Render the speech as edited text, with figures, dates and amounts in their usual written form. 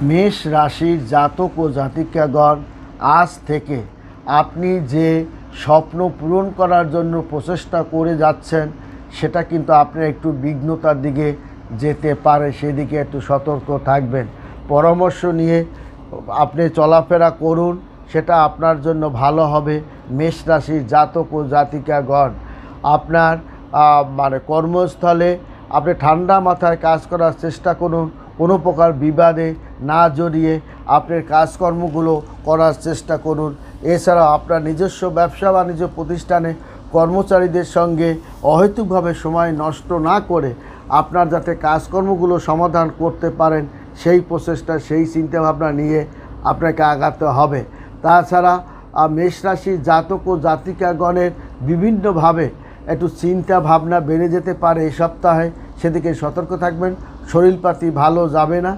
মেষ রাশির জাতক ও জাতিকাগণ, আজ থেকে আপনি যে স্বপ্ন পূরণ করার জন্য প্রচেষ্টা করে যাচ্ছেন সেটা কিন্তু আপনার একটু বিঘ্নতার দিকে যেতে পারে, সেদিকে একটু সতর্ক থাকবেন। পরামর্শ নিয়ে আপনি চলাফেরা করুন, সেটা আপনার জন্য ভালো হবে। মেষ রাশির জাতক ও জাতিকাগণ, আপনার কর্মস্থলে আপনি ঠান্ডা মাথায় কাজ করার চেষ্টা করুন। কোনো প্রকার বিবাদে না জড়িয়ে আপনার কাজকর্মগুলো করার চেষ্টা করুন। এছাড়াও আপনার নিজস্ব ব্যবসা বাণিজ্য প্রতিষ্ঠানে কর্মচারীদের সঙ্গে অহেতুকভাবে সময় নষ্ট না করে আপনার যাতে কাজকর্মগুলো সমাধান করতে পারেন সেই প্রচেষ্টা, সেই চিন্তাভাবনা নিয়ে আপনাকে আগাতে হবে। তাছাড়া মেষ রাশির জাতক ও জাতিকাগণের বিভিন্নভাবে একটু চিন্তা ভাবনা বেড়ে যেতে পারে এই সপ্তাহে, সেদিকে সতর্ক থাকবেন। শরীরপাতি ভালো যাবে না।